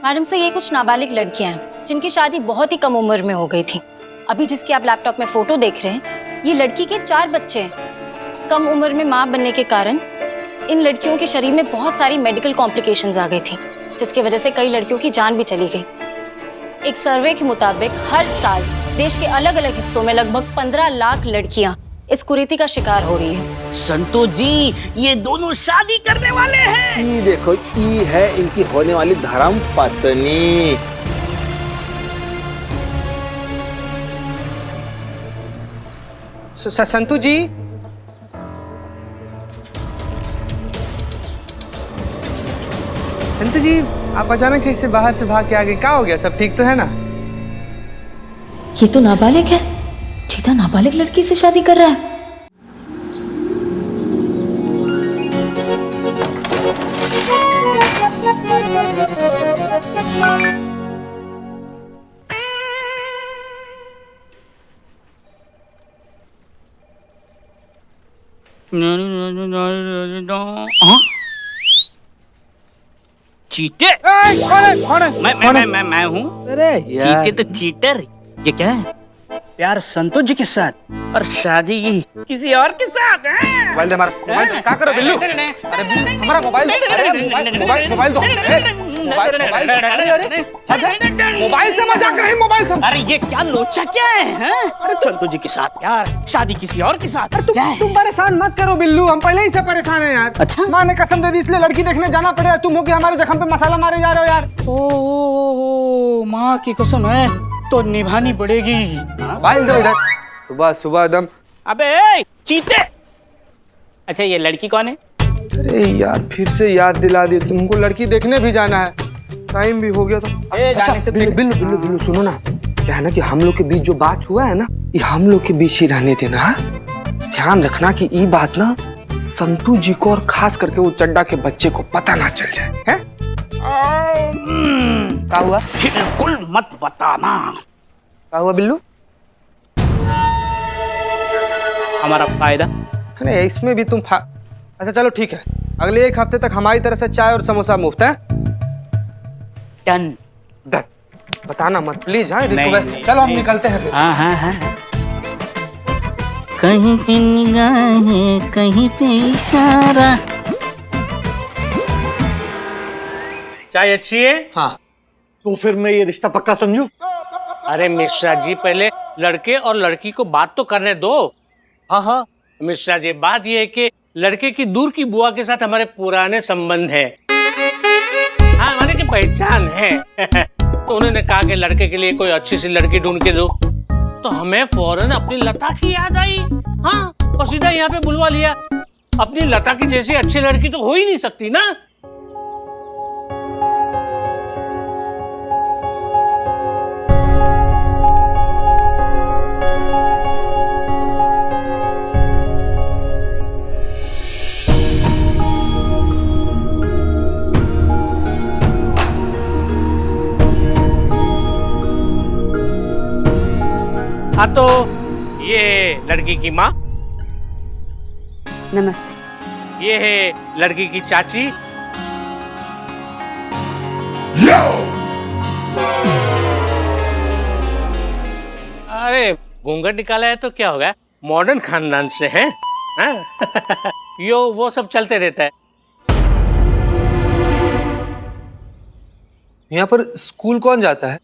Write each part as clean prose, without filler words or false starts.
Madam से ये कुछ नाबालिग लड़कियां हैं जिनकी शादी बहुत ही कम उम्र में हो गई थी। अभी जिसकी आप लैपटॉप में फोटो देख रहे हैं, ये लड़की के 4 बच्चे हैं। कम उम्र में मां बनने के कारण इन लड़कियों के शरीर में बहुत सारी मेडिकल कॉम्प्लिकेशंस आ गई थी, जिसकी वजह से कई लड़कियों की जान भी चली गई। एक सर्वे के मुताबिक हर साल देश के अलग अलग हिस्सों में लगभग 15 लाख लड़कियां इस कुरीति का शिकार हो रही है। संतो जी, ये दोनों शादी करने वाले हैं। ई देखो, ई है इनकी होने वाली धर्म पत्नी। संतू जी, संतू जी, आप अचानक से इससे बाहर से भाग के आ गए, क्या हो गया? सब ठीक तो है ना? ये तो नाबालिग है, सीधा नाबालिग लड़की से शादी कर रहा है। चीटे? कौन है? मैं हूँ। अरे चीटे तो चीटर। ये क्या है? प्यार संतोष जी के साथ और शादी किसी और के साथ है। मोबाइल दे, हमारा मोबाइल क्या करो बिल्लू? अरे हमारा मोबाइल दो, मोबाइल दो, मोबाइल से मजाक रही, मोबाइल से। अरे ये क्या लोचा क्या है? अरे संतोष जी के साथ प्यार, शादी किसी और के साथ। तुम परेशान मत करो बिल्लू, हम पहले ही से परेशान हैं यार। अच्छा? माँ ने कसम दे दी, इसलिए लड़की देखने जाना पड़ेगा। तुम हो कि हमारे जख्म पे मसाला मारे जा रहे हो यार। ओ माँ की कसम है तो निभानी पड़ेगी। मोबाइल दो इधर, सुबह सुबह एकदम। अबे चीते! अच्छा ये लड़की कौन है? अरे यार फिर से याद दिला दी, तुमको लड़की देखने भी जाना है, टाइम भी हो गया तो। अच्छा बिल्लू सुनो ना, क्या है ना कि हम लोग के बीच जो बात हुआ है ना, ये हम लोग के बीच ही रहने देना। हाँ, ध्यान रखना कि ये बात ना संतू जी को और खास करके वो चड्डा के बच्चे को पता ना चल जाए। है क्या हुआ? बिल्कुल मत बताना। क्या हुआ बिल्लू? हमारा फायदा? अरे इसमें भी तुम अच्छा चलो ठीक है, अगले 1 हफ्ते तक हमारी तरफ से चाय और समोसा मुफ्त है। डन। बताना मत प्लीज। हाँ रिक्वेस्ट। चलो हम निकलते हैं फिर। हाँ। कहीं पे निगाहें, कहीं पे इशारा। चाय अच्छी है? हाँ, तो फिर मैं ये रिश्ता पक्का समझूं? अरे मिश्रा जी, पहले लड़के और लड़की को बात तो करने दो। हाँ मिश्रा जी, बात ये है कि लड़के की दूर की बुआ के साथ हमारे पुराने संबंध है। हाँ, हमारे की पहचान है। तो उन्होंने कहा कि लड़के के लिए कोई अच्छी सी लड़की ढूंढ के दो। तो हमें फौरन अपनी लता की याद आई। हाँ, और सीधा यहाँ पे बुलवा लिया। अपनी लता की जैसी अच्छी लड़की तो हो ही नहीं सकती ना। हाँ, तो ये लड़की की माँ, नमस्ते। ये है लड़की की चाची, अरे घूंघट निकाला है तो क्या होगा, मॉडर्न खानदान से है। यो वो सब चलते रहता है। यहाँ पर स्कूल कौन जाता है?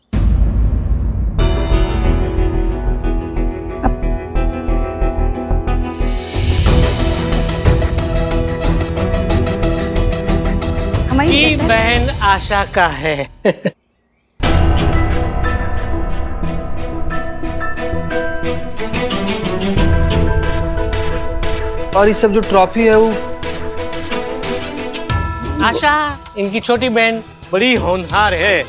की बहन आशा का है। और ये सब जो ट्रॉफी है वो? आशा इनकी छोटी बहन, बड़ी होनहार है।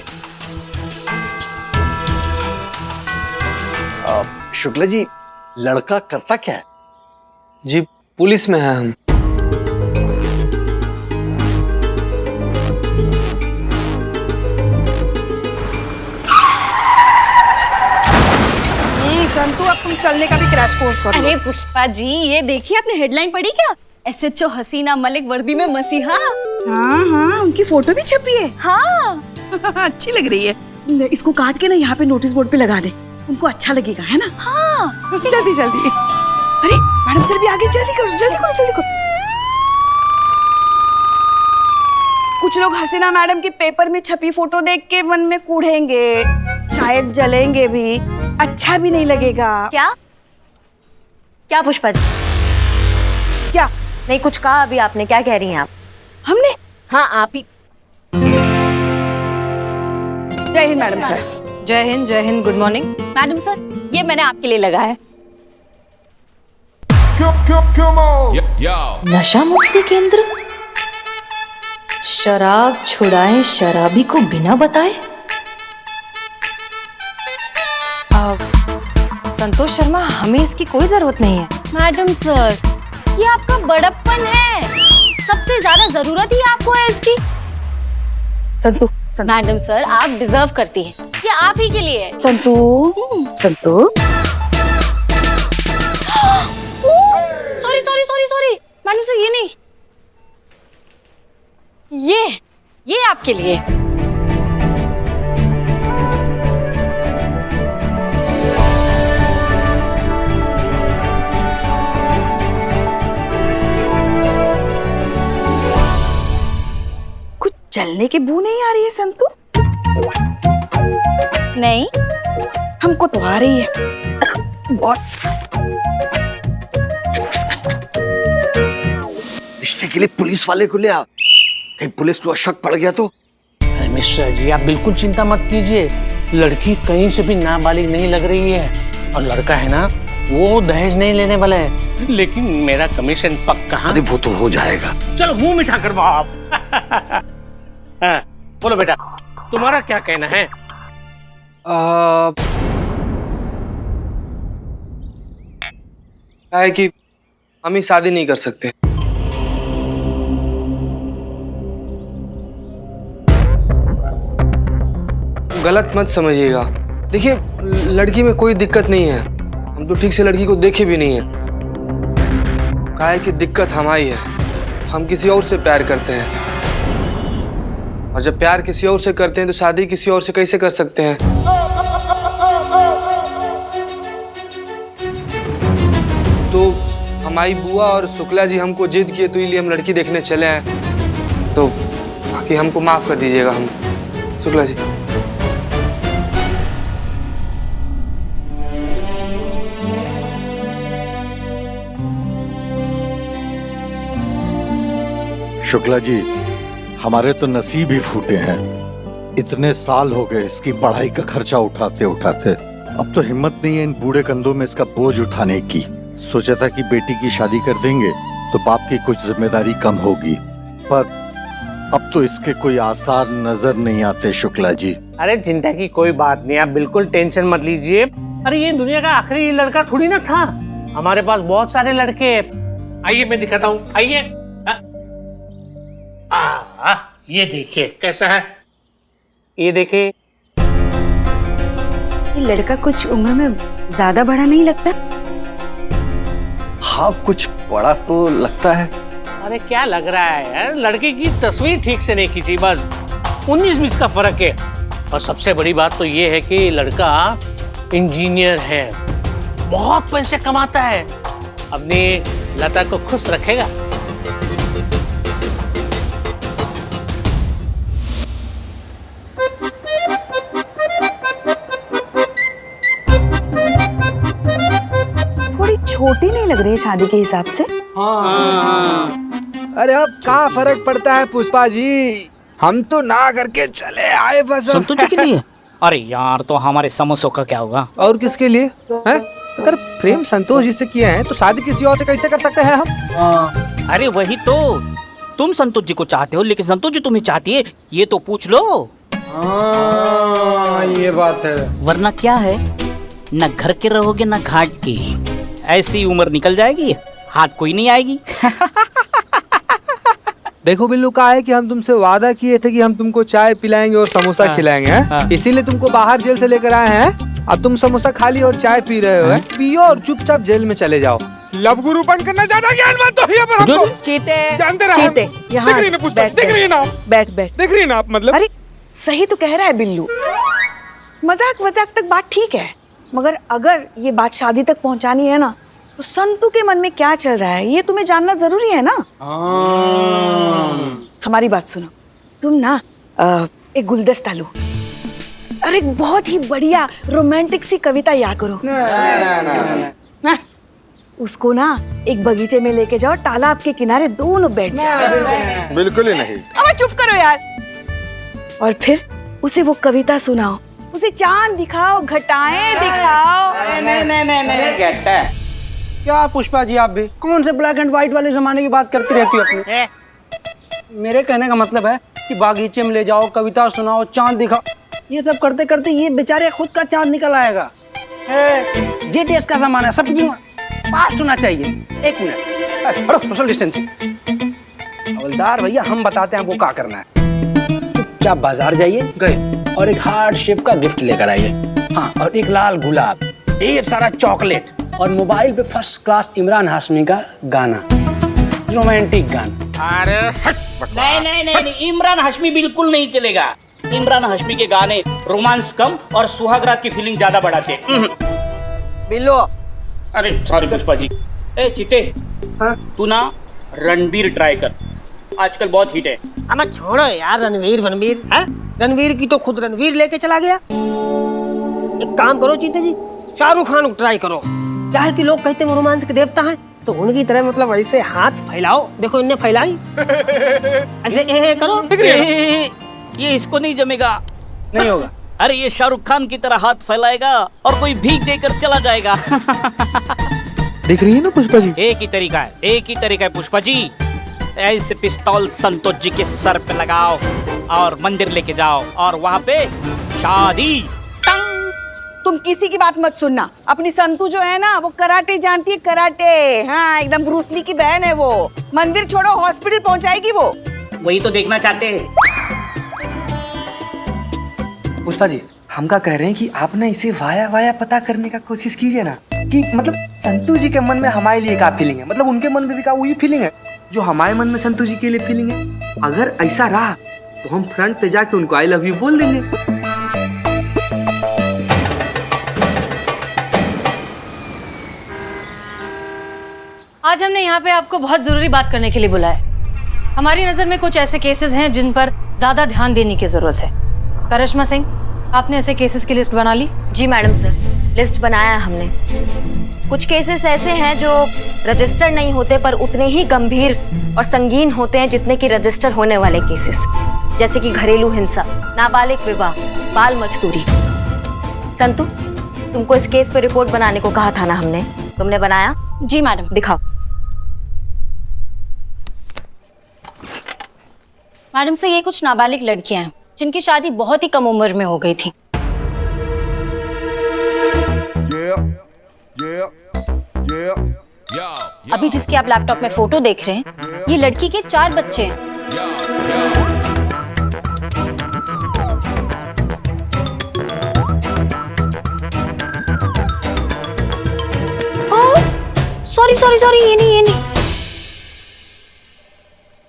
शुक्ला जी, लड़का करता क्या है? जी पुलिस में है हम। संतू, अब तुम चलने का भी क्रैश कोर्स करो। अरे पुष्पा जी, ये देखिए आपने हेडलाइन पढ़ी क्या? SHO हसीना मलिक वर्दी में मसीहा। हाँ, उनकी फोटो भी छपी है। हाँ, अच्छी लग रही है। इसको काट के ना यहाँ पे नोटिस बोर्ड पे लगा दे, उनको अच्छा लगेगा, है ना? हाँ जल्दी जल्दी। अरे मैडम सर भी आगे, जल्दी करो जल्दी करो जल्दी करो। कुछ लोग हसीना मैडम की पेपर में छपी फोटो देख के मन में कूढ़ेंगे, शायद जलेंगे भी, अच्छा भी नहीं लगेगा। क्या क्या पुष्पा जी? क्या? नहीं कुछ कहा अभी आपने, क्या कह रही हैं आप? हमने? हाँ आप ही। जय हिंद मैडम सर। जय Hind, good morning. Madam sir, ये मैंने आपके लिए लगाया है। नशा मुक्ति केंद्र, शराब छुड़ाएं शराबी को बिना बताए। संतोष शर्मा, हमें इसकी कोई जरूरत नहीं है। मैडम सर, ये आपका बड़प्पन है, सबसे ज्यादा जरूरत ही आपको है इसकी। संतू मैडम सर, आप डिजर्व करती हैं, ये आप ही के लिए है। Santu Santu. Sorry sorry sorry sorry madam sir, ये नहीं, ये आपके लिए। कुछ चलने की बू नहीं आ रही है संतू? नहीं, हमको तो आ रही है बहुत। रिश्ते के लिए पुलिस वाले को ले आ, कहीं पुलिस को शक पड़ गया तो। अरे मिश्रा जी, आप बिल्कुल चिंता मत कीजिए, लड़की कहीं से भी नाबालिग नहीं लग रही है, और लड़का है ना, वो दहेज नहीं लेने वाला है, लेकिन मेरा कमीशन पक्का। अरे वो तो हो जाएगा। चलो मुंह मीठा करवाओ आप। हाँ, बोलो बेटा, तुम्हारा क्या कहना है? क्या है कि हम ही शादी नहीं कर सकते। गलत मत समझिएगा, देखिए लड़की में कोई दिक्कत नहीं है, हम तो ठीक से लड़की को देखे भी नहीं है। क्या है कि दिक्कत हमारी है, हम किसी और से प्यार करते हैं, और जब प्यार किसी और से करते हैं तो शादी किसी और से कैसे कर सकते हैं? तो हमारी बुआ और शुक्ला जी हमको जिद किए, तो इसलिए हम लड़की देखने चले आए। तो बाकी हमको माफ कर दीजिएगा। हम शुक्ला जी, शुक्ला जी, हमारे तो नसीब ही फूटे हैं। इतने साल हो गए इसकी पढ़ाई का खर्चा उठाते उठाते, अब तो हिम्मत नहीं है इन बूढ़े कंधों में इसका बोझ उठाने की। सोचा था कि बेटी की शादी कर देंगे तो बाप की कुछ जिम्मेदारी कम होगी, पर अब तो इसके कोई आसार नजर नहीं आते। शुक्ला जी, अरे चिंता की कोई बात नहीं, आप बिल्कुल टेंशन मत लीजिए। अरे ये दुनिया का आखिरी लड़का थोड़ी ना था, हमारे पास बहुत सारे लड़के। आइए मैं दिखाता हूँ, आइए। ये देखिए कैसा है, ये देखिए। ये लड़का कुछ उम्र में ज्यादा बड़ा नहीं लगता? हाँ, कुछ बड़ा तो लगता है। अरे क्या लग रहा है यार, लड़के की तस्वीर ठीक से नहीं खींची, बस 19-20 का फर्क है। और सबसे बड़ी बात तो ये है कि लड़का इंजीनियर है, बहुत पैसे कमाता है, अपनी लता को खुश रखेगा। छोटी नहीं लग रही है शादी के हिसाब से? अरे अब क्या फर्क पड़ता है पुष्पा जी, हम तो ना करके चले आए बस। संतोष जी के लिए? अरे यार, तो हमारे समोसों का क्या होगा? और किसके लिए है? अगर प्रेम संतोष जी से किए हैं तो शादी किसी और से कैसे कर सकते हैं हम? अरे वही तो, तुम संतोष जी को चाहते हो, लेकिन संतोष जी तुम्हें चाहती है, ये तो पूछ लो। ये बात है। वरना क्या है, न घर के रहोगे न घाट के, ऐसी उम्र निकल जाएगी, हाथ कोई नहीं आएगी। देखो बिल्लू, का है कि हम तुमसे वादा किए थे कि हम तुमको चाय पिलाएंगे और समोसा खिलाएंगे, हैं? इसीलिए तुमको बाहर जेल से लेकर आए हैं। अब तुम समोसा खा लियो और चाय पी रहे हो, पियो और चुपचाप जेल में चले जाओ। लव गुरु बन करना ज्यादा ज्ञान मत दो यहाँ पर हमको। चीते जानते रहे चीते, यहाँ देख रही है ना पुष्पा, देख रही है ना आप? बैठ बैठ। देख रही है ना आप? मतलब अरे सही तो कह रहा है बिल्लू। मजाक वजाक तक बात ठीक है, मगर अगर ये बात शादी तक पहुंचानी है ना, तो संतू के मन में क्या चल रहा है ये तुम्हें जानना जरूरी है ना। हमारी बात सुनो, तुम ना एक गुलदस्ता लो और एक बहुत ही बढ़िया रोमांटिक सी कविता याद करो। ना, उसको ना एक बगीचे में लेके जाओ, तालाब के किनारे दोनों बैठ जाओ। बिल्कुल ही नहीं। अब चुप करो यार। और फिर उसे वो कविता सुनाओ, उसे चांद दिखाओ, घटाएं दिखाओ। नहीं कहता क्या पुष्पा जी, आप भी कौन से ब्लैक एंड व्हाइट वाले जमाने की बात करती रहती हो अपने? मेरे कहने का मतलब है कि बागीचे में ले जाओ, कविता सुनाओ, चांद दिखाओ, ये सब करते करते ये बेचारे खुद का चांद निकल आएगा। जीटीएस का सामान है, सब चीज फास्ट होना चाहिए। एक मिनट, हटो, सोशल डिस्टेंसिंग। हवलदार भैया, हम बताते हैं आपको क्या करना है। चुपचाप बाजार जाइए, गए और एक हार्ट शेप का गिफ्ट लेकर आइए। हाँ, और एक लाल गुलाब, ढेर सारा चॉकलेट और मोबाइल पे फर्स्ट क्लास इमरान हाशमी का गाना, रोमांटिक गाना। अरे नहीं, इमरान हाशमी बिल्कुल नहीं चलेगा। इमरान हाशमी के गाने रोमांस कम और सुहागरात की फीलिंग ज्यादा बढ़ाते। बिल्लो, अरे सॉरी पुष्पा जी। ए चिते, हाँ? तू ना रणबीर ट्राई कर, आजकल बहुत हिट है। अब छोड़ो यार रणवीर है? रणवीर की तो खुद रणवीर लेके चला गया। एक काम करो चीते जी, शाहरुख खान को ट्राई करो। क्या है कि लोग कहते हैं वो रोमांस के देवता हैं, तो उनकी तरह मतलब ऐसे हाथ फैलाओ। देखो इनने फैलाई, ऐसे करो। ये इसको नहीं जमेगा। नहीं होगा। अरे ये शाहरुख खान की तरह हाथ फैलाएगा और कोई भीख देकर चला जाएगा। देख रही है ना पुष्पा जी? एक ही तरीका है पुष्पा जी। ऐसे पिस्तौल संतोष जी के सर पे लगाओ और मंदिर लेके जाओ और वहाँ पे शादी। तुम किसी की बात मत सुनना। अपनी संतू जो है ना, वो कराटे जानती है, कराटे। हाँ, एकदम ब्रूसली की बहन है वो। मंदिर छोड़ो, हॉस्पिटल पहुंचाएगी वो। वही तो देखना चाहते हैं। पुष्पा जी, हम क्या कह रहे हैं कि आप ना इसे वाया पता करने का कोशिश कीजिए ना, कि मतलब संतू जी के मन में हमारे लिए क्या फीलिंग है, मतलब उनके मन में भी क्या वही फीलिंग है जो हमारे मन में संतू जी के लिए फीलिंग है। अगर ऐसा रहा तो हम फ्रंट पे जाके उनको आई लव यू बोल देंगे। आज हमने यहाँ पे आपको बहुत जरूरी बात करने के लिए बुलाया। हमारी नजर में कुछ ऐसे केसेस हैं जिन पर ज्यादा ध्यान देने की जरूरत है। करिश्मा सिंह, आपने ऐसे केसेस की लिस्ट बना ली? जी मैडम सर, लिस्ट बनाया है हमने। कुछ केसेस ऐसे हैं जो रजिस्टर नहीं होते पर उतने ही गंभीर और संगीन होते हैं जितने कि रजिस्टर होने वाले केसेस, जैसे कि घरेलू हिंसा, नाबालिग विवाह, बाल मजदूरी। संतू, तुमको इस केस पे रिपोर्ट बनाने को कहा था ना हमने, तुमने बनाया? जी मैडम। दिखाओ। मैडम से ये कुछ नाबालिग लड़कियां हैं जिनकी शादी बहुत ही कम उम्र में हो गई थी। अभी जिसकी आप लैपटॉप में फोटो देख रहे हैं, ये लड़की के 4 बच्चे हैं। सॉरी, ये नहीं,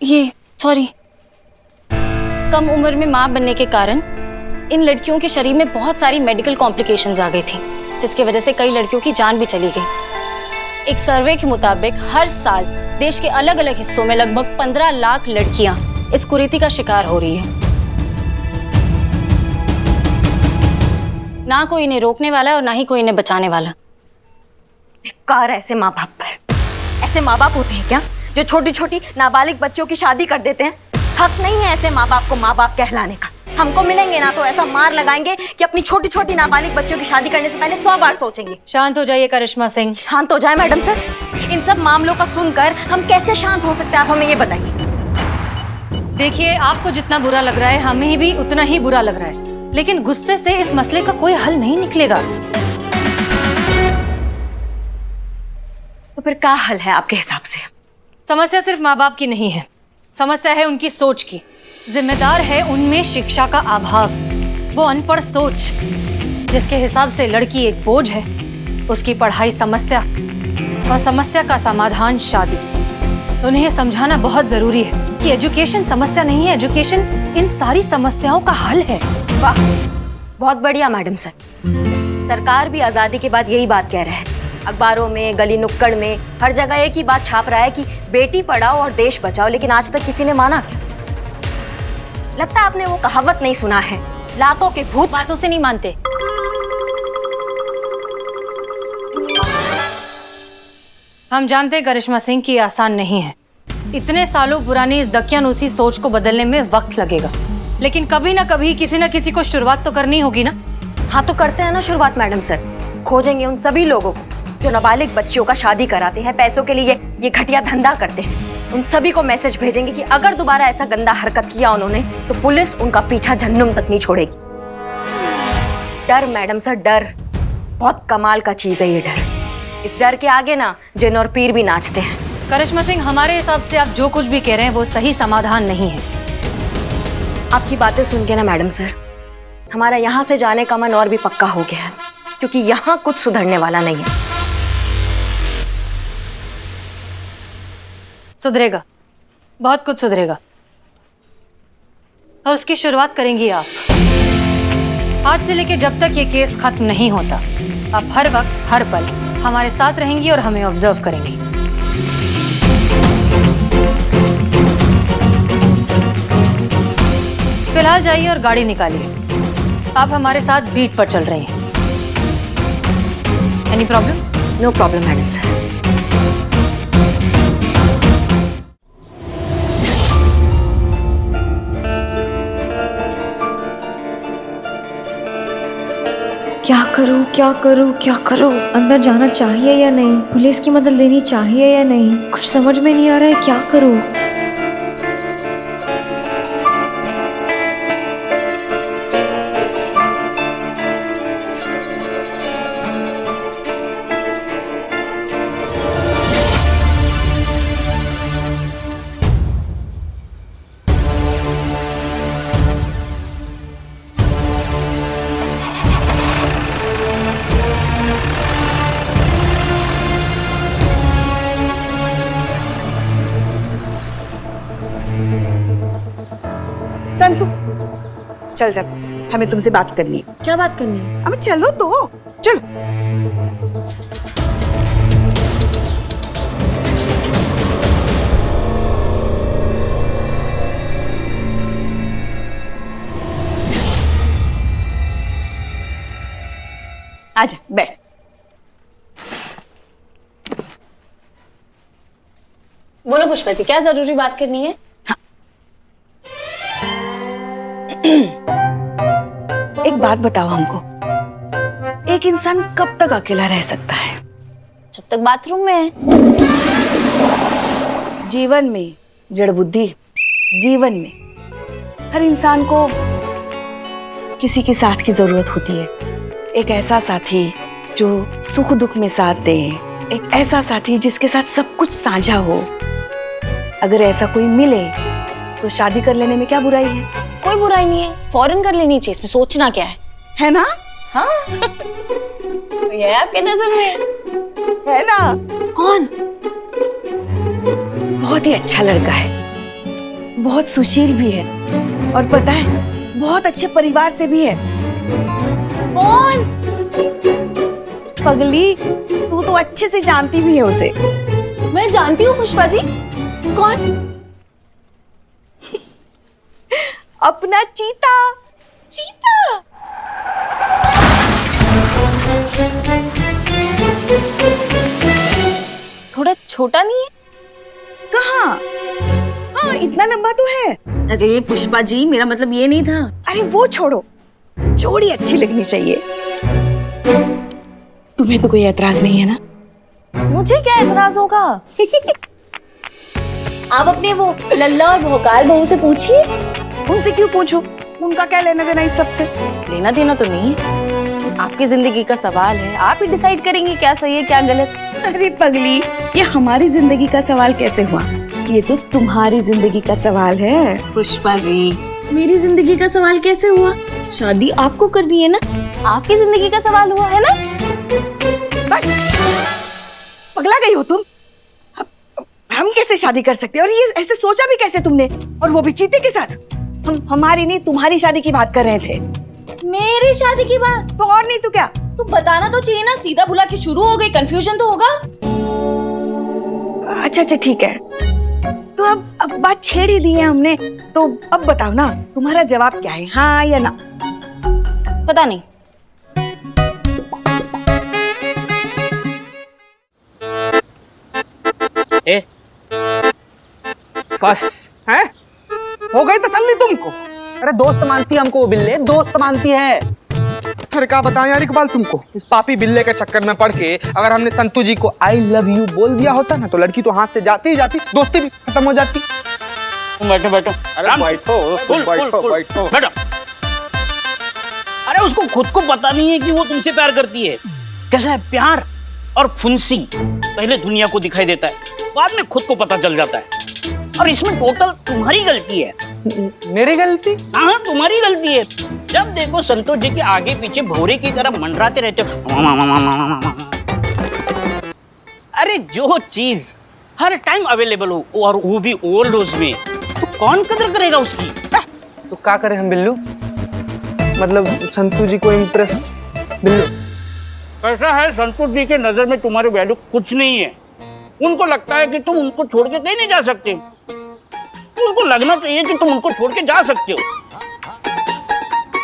ये सॉरी। कम उम्र में मां बनने के कारण इन लड़कियों के शरीर में बहुत सारी मेडिकल कॉम्प्लिकेशंस आ गई थी, जिसकी वजह से कई लड़कियों की जान भी चली गई। एक सर्वे के मुताबिक हर साल देश के अलग अलग हिस्सों में लगभग 15 लाख लड़कियां इस कुरीति का शिकार हो रही है। ना कोई इन्हें रोकने वाला है और ना ही कोई इन्हें बचाने वाला। धिक्कार ऐसे माँ बाप पर। ऐसे माँ बाप होते हैं क्या जो छोटी छोटी नाबालिग बच्चों की शादी कर देते हैं? हक नहीं है ऐसे माँ बाप को माँ बाप कहलाने का। हमको मिलेंगे ना तो ऐसा मार लगाएंगे कि अपनी छोटी छोटी नाबालिग बच्चों की शादी करने से पहले 100 बार सोचेंगे। शांत हो जाइए करिश्मा सिंह। शांत हो जाए मैडम सर? इन सब मामलों का सुनकर हम कैसे शांत हो सकते हैं, आप हमें ये बताइए। देखिए, आपको जितना बुरा लग रहा है हमें भी उतना ही बुरा लग रहा है, लेकिन गुस्से से इस मसले का कोई हल नहीं निकलेगा। तो फिर क्या हल है आपके हिसाब से? समस्या सिर्फ माँ बाप की नहीं है, समस्या है उनकी सोच की। जिम्मेदार है उनमें शिक्षा का अभाव। वो अनपढ़ सोच जिसके हिसाब से लड़की एक बोझ है, उसकी पढ़ाई समस्या और समस्या का समाधान शादी। तो उन्हें समझाना बहुत जरूरी है। कि एजुकेशन समस्या नहीं है, एजुकेशन इन सारी समस्याओं का हल है। वाह, बहुत बढ़िया मैडम सर। सरकार भी आजादी के बाद यही बात कह रहा है। अखबारों में, गली नुक्कड़ में, हर जगह एक ही बात छाप रहा है कि बेटी पढ़ाओ और देश बचाओ, लेकिन आज तक किसी ने माना क्या? लगता है आपने वो कहावत नहीं सुना है, लातों के भूत बातों से नहीं मानते। हम जानते हैं करिश्मा सिंह की आसान नहीं है। इतने सालों पुरानी इस दकियानूसी सोच को बदलने में वक्त लगेगा, लेकिन कभी ना कभी किसी ना किसी को शुरुआत तो करनी होगी ना। हाँ तो करते हैं ना शुरुआत मैडम सर। खोजेंगे उन सभी लोगों को जो नाबालिग बच्चियों का शादी कराते हैं, पैसों के लिए ये घटिया धंधा करते हैं। उन सभी को मैसेज भेजेंगे कि अगर दोबारा ऐसा गंदा हरकत किया उन्होंने तो पुलिस उनका पीछा जहन्नुम तक नहीं छोड़ेगी। डर मैडम सर, डर बहुत कमाल का चीज है ये डर। इस डर के आगे ना जिन और पीर भी नाचते हैं। करिश्मा सिंह, हमारे हिसाब से आप जो कुछ भी कह रहे हैं वो सही समाधान नहीं है। आपकी बातें सुन के ना मैडम सर, हमारा यहाँ से जाने का मन और भी पक्का हो गया है, क्योंकि यहाँ कुछ सुधरने वाला नहीं है। सुधरेगा, बहुत कुछ सुधरेगा, और उसकी शुरुआत करेंगी आप। आज से लेके जब तक ये केस खत्म नहीं होता, आप हर वक्त हर पल हमारे साथ रहेंगी और हमें ऑब्जर्व करेंगी। फिलहाल जाइए और गाड़ी निकालिए। आप हमारे साथ बीट पर चल रहे हैं। Any problem? No problem madam sir. क्या करूं, क्या करूं, क्या करूं? अंदर जाना चाहिए या नहीं? पुलिस की मदद लेनी चाहिए या नहीं? कुछ समझ में नहीं आ रहा है, क्या करूं? संतु, चल चल, हमें तुमसे बात करनी है। क्या बात करनी है? अब चलो तो, चलो। आजा, बैठ। बोलो पुष्पा जी, क्या जरूरी बात करनी है? एक बात बताओ हमको, एक इंसान कब तक अकेला रह सकता है? जब तक बाथरूम में है। जीवन में जड़ बुद्धि, जीवन में हर इंसान को किसी के साथ की जरूरत होती है। एक ऐसा साथी जो सुख दुख में साथ दे, एक ऐसा साथी जिसके साथ सब कुछ साझा हो। अगर ऐसा कोई मिले तो शादी कर लेने में क्या बुराई है? कोई बुराई नहीं है, फौरन कर लेनी चाहिए, इसमें सोचना क्या है ना? हाँ। तो ये आपके नजर में है ना? कौन? बहुत ही अच्छा लड़का है, बहुत सुशील भी है, और पता है बहुत अच्छे परिवार से भी है। कौन? पगली, तू तो अच्छे से जानती भी है उसे। मैं जानती हूँ पुष्पा जी। कौन? अपना चीता। चीता। थोड़ा छोटा नहीं है? कहाँ? हाँ, इतना लंबा तो है। अरे पुष्पा जी, मेरा मतलब ये नहीं था। अरे वो छोड़ो, जोड़ी अच्छी लगनी चाहिए। तुम्हें तो कोई एतराज नहीं है ना? मुझे क्या एतराज होगा? आप अपने वो लल्ला और भोकाल बहू से पूछिए। उनसे क्यों पूछो? उनका क्या लेना देना इस सब से? लेना देना तो नहीं है, आपकी जिंदगी का सवाल है, आप ही डिसाइड करेंगे क्या सही है क्या गलत। अरे पगली, ये हमारी जिंदगी का सवाल कैसे हुआ? ये तो तुम्हारी जिंदगी का सवाल है। पुष्पा जी, मेरी जिंदगी का सवाल कैसे हुआ? शादी आपको करनी है ना, आपकी जिंदगी का सवाल हुआ है ना। पगला गई हो तुम? हम कैसे शादी कर सकते हैं? और ये ऐसे सोचा भी कैसे तुमने? और वो भी चीते के साथ? हम हमारी नहीं तुम्हारी शादी की बात कर रहे थे। मेरी शादी की बात? तो और नहीं तो क्या? तू बताना तो चाहिए ना, सीधा बुला के शुरू हो गई, कंफ्यूजन तो होगा। अच्छा ठीक है, तो अब बात छेड़ ही दी है हमने, तो अब बताओ ना तुम्हारा जवाब क्या है, हाँ या ना? पता नहीं। ए बस हैं? हो गई तसल्ली तुमको? अरे दोस्त मानती है हमको वो बिल्ले, दोस्त मानती है। अरे क्या बताएं यार इकबाल तुमको, इस पापी बिल्ले के चक्कर में पड़ के अगर हमने संतू जी को आई लव यू बोल दिया होता ना, तो लड़की तो हाथ से जाती ही जाती, दोस्ती भी खत्म हो जाती। बैठो बैठो। अरे बैठो तुम, बैठो। बैठो। अरे उसको खुद को पता नहीं है कि वो तुमसे प्यार करती है। कैसा है प्यार और फुंसी पहले दुनिया को दिखाई देता है, बाद में खुद को पता चल जाता है। और इसमें टोटल तुम्हारी गलती है। मेरी गलती? हाँ तुम्हारी गलती है। जब देखो संतोष जी के आगे पीछे भौरे की तरह मंडराते रहते हो। अरे जो चीज हर टाइम अवेलेबल हो और वो भी ओवर डोज में, तो कौन कदर करेगा उसकी? तो क्या करें हम बिल्लू, मतलब संतू जी को इम्प्रेस। बिल्लू कैसा है, संतोष जी के नजर में तुम्हारे वैल्यू कुछ नहीं है। उनको लगता है कि तुम उनको छोड़ के कहीं नहीं जा सकते। उनको लगना चाहिए कि तुम उनको छोड़ के जा सकते हो।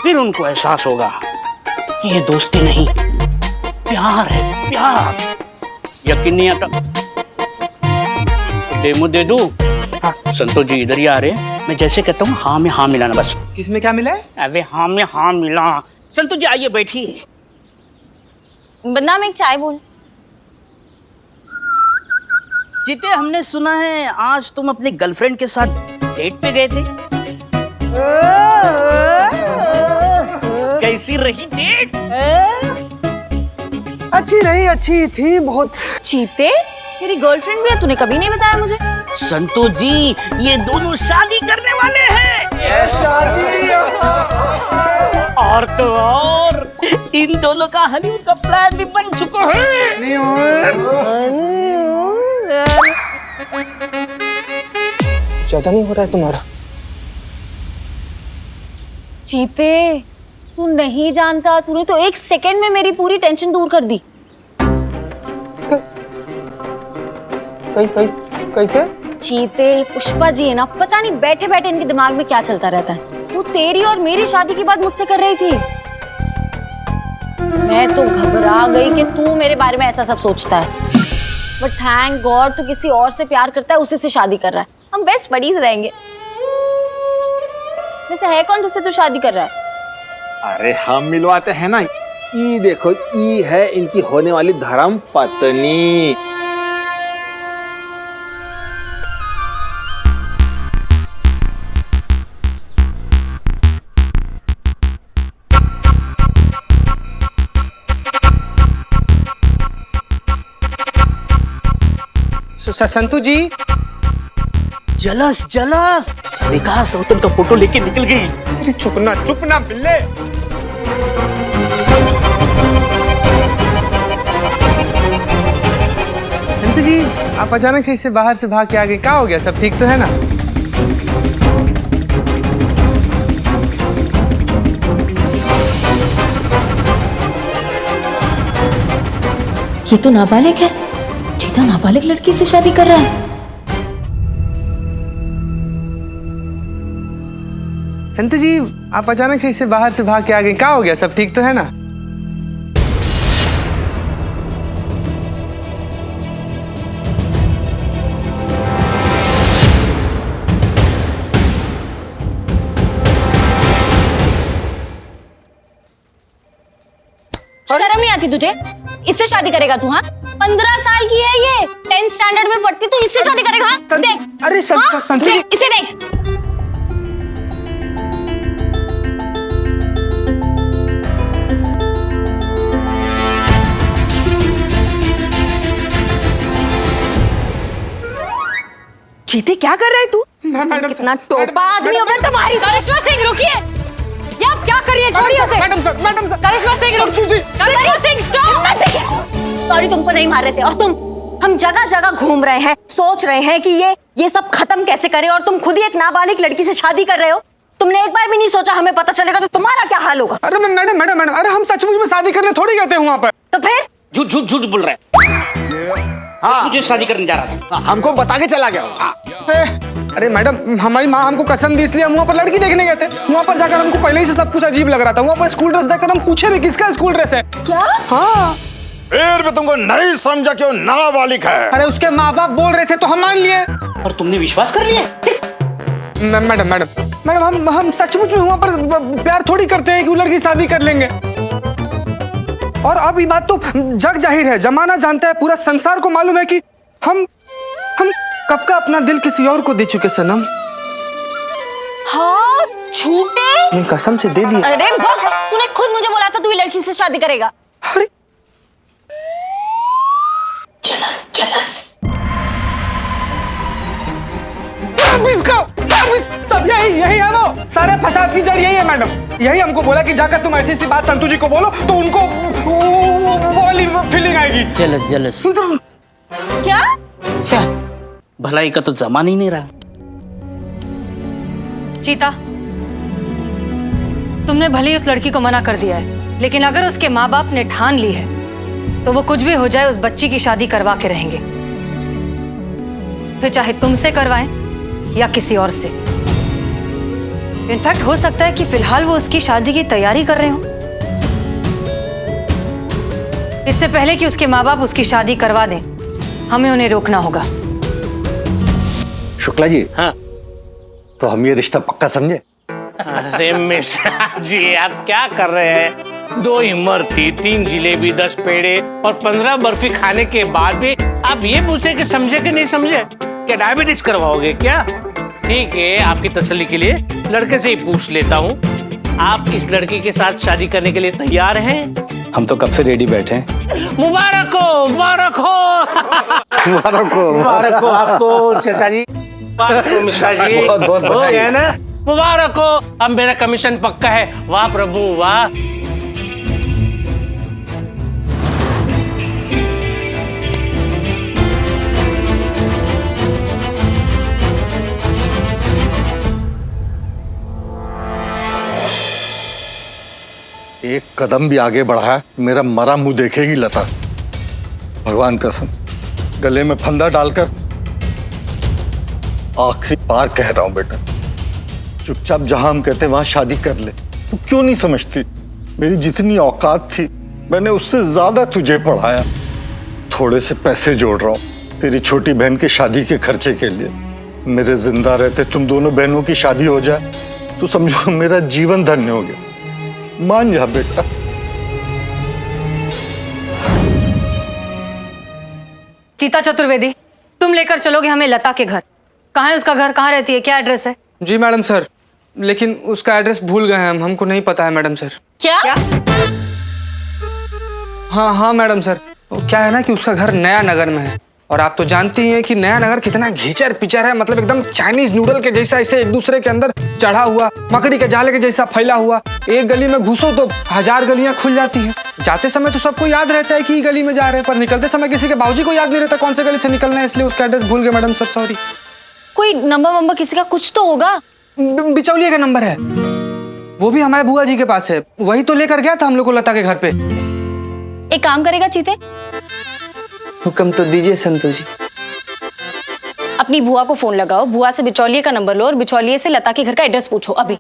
फिर उनको एहसास होगा कि ये दोस्ती नहीं, प्यार है, प्यार। यकीन नहीं आता? डेमो दे दूं? हाँ, संतोष जी इधर ही आ रहे हैं, मैं जैसे कहता हूँ हाँ में हाँ मिलाना बस। किसमें क्या मिला है? अबे हाँ में हाँ मिला। संतोष जी आइए बैठिए। बदनाम एक चाय बोल। जीते, हमने सुना है आज तुम अपनी गर्लफ्रेंड के साथ डेट पे गए थे। कैसी रही डेट? अच्छी रही, अच्छी थी बहुत। चीते, तेरी गर्लफ्रेंड भी है, तूने कभी नहीं बताया मुझे। संतोष जी ये दोनों शादी करने वाले हैं। शादी? और तो और इन दोनों का हनीमून का प्लान भी बन चुका है। ज्यादा नहीं हो रहा है तुम्हारा? चीते, तू नहीं जानता, तूने तो एक सेकंड में मेरी पूरी टेंशन दूर कर दी। कैसे? चीते, पुष्पा जी है ना, पता नहीं बैठे बैठे इनके दिमाग में क्या चलता रहता है। वो तेरी और मेरी शादी की बात मुझसे कर रही थी। मैं तो घबरा गई कि तू मेरे बारे में ऐसा सब सोचता है। बट थैंक गॉड तू किसी और से प्यार करता है, उसी से शादी कर रहा है। हम बेस्ट बडीज रहेंगे। वैसे है कौन जिससे तू शादी कर रहा है? अरे हम मिलवाते हैं ना। ई देखो, ई है इनकी होने वाली धर्म पत्नी। संतू जी। जलस जलस, देखा सौतन का फोटो लेके निकल गई। अरे चुप ना बिल्ले। संतू जी आप अचानक से इससे बाहर से भाग के आ गए, क्या हो गया? सब ठीक तो है ना? ये तो नाबालिग है। चीता नाबालिग लड़की से शादी कर रहा है। संतू जी आप अचानक से इससे बाहर से भाग के आ गए, क्या हो गया? सब ठीक तो है ना? शर्म नहीं आती तुझे? इससे शादी करेगा तू? हाँ, 15 साल की है ये, 10th स्टैंडर्ड में पढ़ती, तू इससे शादी करेगा? हाँ? देख, अरे संतू जी, देख, इसे देख। चीते क्या कर रहा है तू? कितना टोपा आदमी हो मैं तुम्हारी। करिश्मा सिंह रुकिए, ये आप क्या कर रही है? छोड़िए उसे। Madam sir. करिश्मा सिंह रुकिए। करिश्मा सिंह स्टॉप। सॉरी, तुमको नहीं मार रहे थे। और तुम हम जगह जगह घूम रहे हैं, सोच रहे हैं कि ये सब खत्म कैसे करें, और तुम खुद ही एक नाबालिग लड़की से शादी कर रहे हो। तुमने एक बार भी नहीं सोचा हमें पता चलेगा तो तुम्हारा क्या हाल होगा? अरे मैडम, अरे हम सचमुच में शादी करने थोड़ी गए थे वहाँ पर। तो फिर झूठ बोल रहा है। हाँ, मुझे शादी करने जा रहा था। हमको बता के चला गया। अरे मैडम, हमारी माँ हमको कसम दी, इसलिए हम वहाँ पर लड़की देखने गए थे। वहाँ पर जाकर हमको पहले ही से सब कुछ अजीब लग रहा था। वहाँ पर स्कूल ड्रेस देखकर हम पूछे भी किसका स्कूल ड्रेस है। क्या? हाँ। फिर भी तुमको नहीं समझा क्यों नाबालिग है? अरे उसके माँ बाप बोल रहे थे तो हम मान लिए। और तुमने विश्वास कर लिया? मैडम, हम सचमुच में वहाँ पर प्यार थोड़ी करते हैं कि वो लड़की शादी कर लेंगे। और अब ये बात तो जग जाहिर है, जमाना जानता है, पूरा संसार को मालूम है कि हम कब का अपना दिल किसी और को दे चुके सनम। हाँ, झूठे। कसम से दे दिया। अरे बक, तूने खुद मुझे बोला था तू ये लड़की से शादी करेगा। अरे चलस सब यही है वो सारे फसाद की जड़ यही है मैडम। यही हमको बोला कि जाकर तुम ऐसी बात संतू जी को बोलो तो उनको वो वाली फीलिंग आएगी। जलस क्या? भलाई का तो जमान ही नहीं रहा। चीता, तुमने भले ही उस लड़की को मना कर दिया है, लेकिन अगर उसके माँ बाप ने ठान ली है तो वो कुछ भी हो जाए उस बच्ची की शादी करवा के रहेंगे, फिर चाहे तुमसे करवाएं या किसी और से। इनफैक्ट हो सकता है कि फिलहाल वो उसकी शादी की तैयारी कर रहे हो, इससे पहले कि उसके माँ बाप उसकी शादी करवा दें हमें उन्हें रोकना होगा। शुक्ला जी, हाँ, तो हम ये रिश्ता पक्का समझे? अरे मिश्रा जी, आप क्या कर रहे हैं? 2 इमरती, 3 जिलेबी, 10 पेड़े और 15 बर्फी खाने के बाद भी आप ये पूछे कि समझे कि नहीं समझे? क्या डायबिटीज करवाओगे क्या? ठीक है, आपकी तसल्ली के लिए लड़के से ही पूछ लेता हूँ, आप इस लड़की के साथ शादी करने के लिए तैयार हैं? हम तो कब से रेडी बैठे हैं। मुबारक हो, मुबारक हो। मुबारक हो आपको चाचा जी, मुबारक हो मिश्रा जी। बहुत हो गया ना? मुबारक हो, अब मेरा कमीशन पक्का है। वाह प्रभु वाह। एक कदम भी आगे बढ़ा मेरा मरा मुंह देखेगी लता। भगवान कसम, गले में फंदा डालकर आखिरी बार कह रहा हूं बेटा, चुपचाप जहां हम कहते वहां शादी कर ले। तू क्यों नहीं समझती? मेरी जितनी औकात थी मैंने उससे ज्यादा तुझे पढ़ाया। थोड़े से पैसे जोड़ रहा हूं तेरी छोटी बहन की शादी के खर्चे के लिए। मेरे जिंदा रहते तुम दोनों बहनों की शादी हो जाए तो समझो मेरा जीवन धन्य हो गया। मान जा बेटा। चीता चतुर्वेदी, तुम लेकर चलोगे हमें लता के घर। कहाँ है उसका घर, कहाँ रहती है, क्या एड्रेस है? जी मैडम सर, लेकिन उसका एड्रेस भूल गए हैं हमको नहीं पता है मैडम सर। क्या? हाँ मैडम सर, वो क्या है ना कि उसका घर नया नगर में है, और आप तो जानती हैं कि नया नगर कितना घिचर पिचर है, मतलब एकदम चाइनीज नूडल के जैसा ऐसे एक दूसरे के अंदर चढ़ा हुआ, मकड़ी के जाले के जैसा फैला हुआ। एक गली में घुसो तो 1000 गलियां खुल जाती हैं। जाते समय तो सबको याद रहता है कि गली में जा रहे हैं, पर निकलते समय किसी के बाबूजी को याद नहीं रहता कौन से गली से निकलना है, इसलिए उसका एड्रेस भूल गए मैडम सर, सॉरी। कोई नंबर वंबर किसी का कुछ तो होगा। बिचौलिए का नंबर है, वो भी हमारे बुआ जी के पास है, वही तो लेकर गया था हम लोग को लता के घर पे। एक काम करेगा चीते, हुक्म तो दीजिए संतोष जी। अपनी बुआ को फोन लगाओ, बुआ से बिचौलिए का नंबर लो और बिचौलिए से लता के घर का एड्रेस पूछो अभी।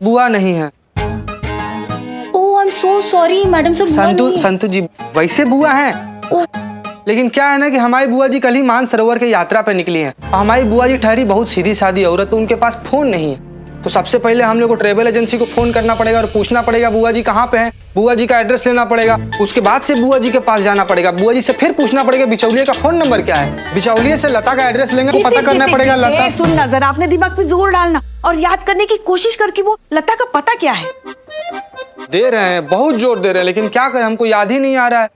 बुआ नहीं है। Oh I am so sorry madam sir, Santu ji वैसे बुआ है, लेकिन क्या है ना कि हमारी बुआ जी कल ही मानसरोवर के यात्रा पे निकली हैं। हमारी बुआ जी ठहरी बहुत सीधी सादी औरत, तो उनके पास फोन नहीं है। तो सबसे पहले हम लोग को ट्रेवल एजेंसी को फोन करना पड़ेगा और पूछना पड़ेगा बुआ जी कहाँ पे हैं, बुआ जी का एड्रेस लेना पड़ेगा। उसके बाद से बुआ जी के पास जाना पड़ेगा, बुआ जी से फिर पूछना पड़ेगा बिचौलिए का फोन नंबर क्या है, बिचौलिए से लता का एड्रेस लेंगे तो पता करना पड़ेगा लता। सुनना जरा, अपने दिमाग पे जोर डालना और याद करने की कोशिश कर कि वो लता का पता क्या है। दे रहे हैं, बहुत जोर दे रहे हैं, लेकिन क्या करें, हमको याद ही नहीं आ रहा है।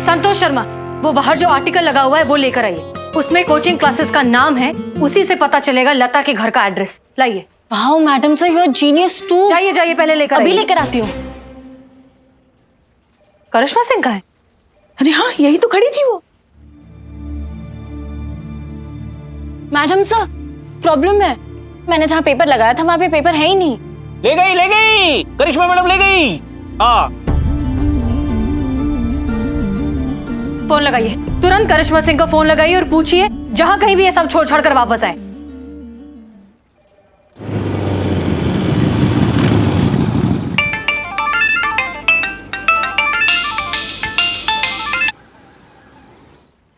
संतोष शर्मा, वो बाहर जो आर्टिकल लगा हुआ है वो लेकर आइए, उसमें कोचिंग क्लासेस का नाम है, उसी से पता चलेगा लता के घर का एड्रेस। लाइए। Wow madam sir, you are genius too. जाइए जाइए, पहले लेकर अभी लेकर आती हूँ। करिश्मा सिंह का है? अरे हाँ, यही तो खड़ी थी वो। मैडम सर, प्रॉब्लम है। मैंने जहाँ पेपर लगाया था वहाँ पे पेपर है ही नहीं। ले गई करिश्मा मैडम ले गई। हाँ, फोन लगाइए, तुरंत करिश्मा सिंह को फोन लगाइए और पूछिए जहां कहीं भी ये सब छोड़ छाड़ कर वापस आए।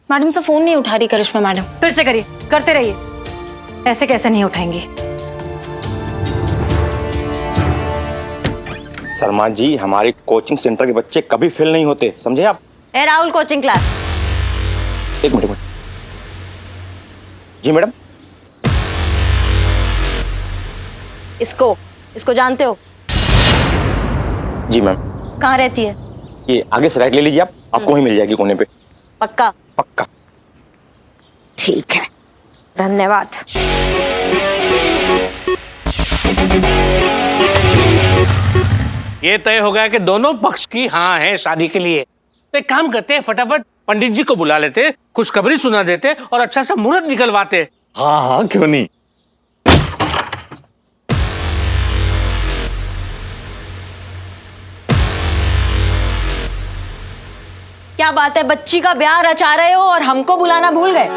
मैडम सर फोन नहीं उठा रही करिश्मा मैडम। फिर से करिए, करते रहिए, ऐसे कैसे नहीं उठाएंगी। शर्मा जी, हमारे कोचिंग सेंटर के बच्चे कभी फेल नहीं होते, समझे आप? ए राहुल, कोचिंग क्लास। एक मिनट। जी मैडम। इसको जानते हो? जी मैम। कहाँ रहती है? ये आगे से राइट ले लीजिए, आप आपको वहीं मिल जाएगी कोने पे। पक्का? पक्का। ठीक है, धन्यवाद। ये तय हो गया कि दोनों पक्ष की हाँ है शादी के लिए। तो एक काम करते हैं, फटाफट पंडित जी को बुला लेते, खुशखबरी सुना देते और अच्छा सा मुहूर्त निकलवाते। हाँ हाँ, क्यों नहीं। क्या बात है, बच्ची का ब्याह रचा रहे हो और हमको बुलाना भूल गए?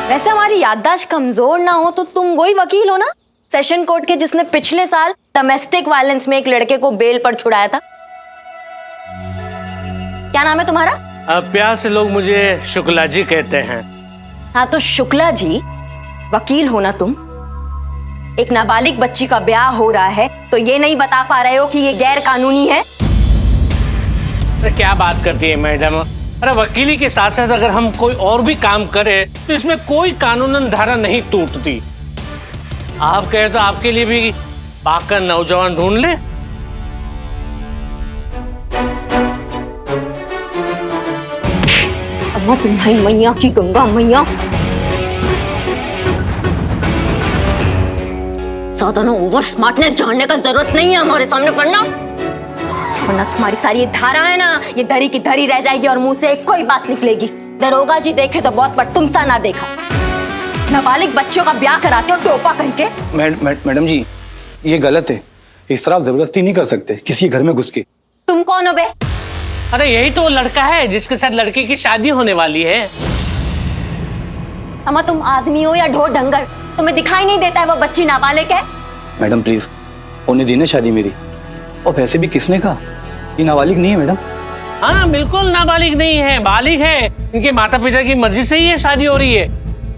वैसे हमारी याददाश्त कमजोर ना हो तो तुम वही वकील हो ना, सेशन कोर्ट के, जिसने पिछले साल डोमेस्टिक वायलेंस में एक लड़के को बेल पर छुड़ाया था। क्या नाम है तुम्हारा? प्यार से लोग मुझे शुक्ला जी कहते हैं। हाँ तो शुक्ला जी, वकील हो ना तुम? एक नाबालिग बच्ची का ब्याह हो रहा है तो ये नहीं बता पा रहे हो कि ये गैर कानूनी है? अरे क्या बात करती है मैडम, अरे वकीली के साथ साथ अगर हम कोई और भी काम करें तो इसमें कोई कानूनन धारा नहीं टूटती। आप कहे तो आपके लिए भी पाका नौजवान ढूंढ ले। अम्मा तुम्हारी मैया की गंगा मैया, ज्यादा ना ओवर स्मार्टनेस झाड़ने का जरूरत नहीं है हमारे सामने, वरना तुम्हारी सारी ये धारा है ना, ये धरी की धरी रह जाएगी और मुंह से कोई बात निकलेगी। दरोगा जी देखे तो बहुत, पर तुम सा ना देखा। नाबालिग बच्चों का ब्याह कराते हो टोपा करके। मैडम जी, ये गलत है, इस तरह आप जबरदस्ती नहीं कर सकते किसी घर में घुस के। तुम कौन हो बे? अरे यही तो लड़का है जिसके साथ लड़की की शादी होने वाली है। अम्मा तुम आदमी हो या ढोर डंगर, तुम्हें दिखाई नहीं देता है वो बच्ची नाबालिग है? मैडम प्लीज, होने दी ना शादी मेरी। और वैसे भी किसने कहा ये नाबालिग नहीं है मैडम? हाँ बिल्कुल नाबालिग नहीं है, बालिग है। इनके माता पिता की मर्जी से ही ये शादी हो रही है।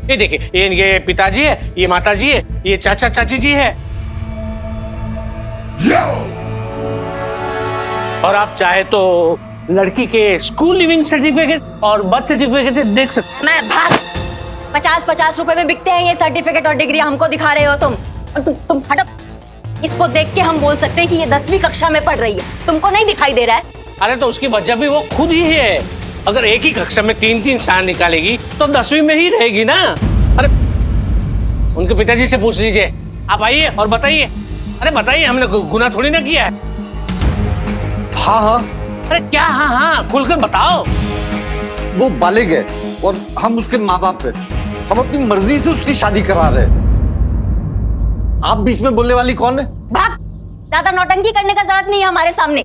ये देखिए, ये इनके पिताजी है, ये माताजी है, ये चाचा चाची जी है। और आप चाहे तो लड़की के स्कूल लिविंग सर्टिफिकेट और बर्थ सर्टिफिकेट देख सकते। मैं भाग, 50-50 रुपए में बिकते हैं ये सर्टिफिकेट और डिग्री, हमको दिखा रहे हो तुम। और तुम हटो, इसको देख के हम बोल सकते हैं कि ये 10वीं कक्षा में पढ़ रही है, तुमको नहीं दिखाई दे रहा है? अरे तो उसकी वजह भी वो खुद ही है। अगर एक ही कक्षा में 3-3 साल निकालेगी तो 10वीं में ही रहेगी ना। अरे उनके पिताजी से पूछ लीजिए। आप आइए और बताइए। अरे बताइए, हमने गुनाह थोड़ी ना किया है। हाँ हाँ। अरे क्या हाँ हाँ, खुलकर बताओ। वो बालिग है और हम उसके माँ बाप है। हम अपनी मर्जी से उसकी शादी करा रहे हैं। आप बीच में बोलने वाली कौन है? भाग, ज्यादा नौटंकी करने का जरूरत नहीं है हमारे सामने।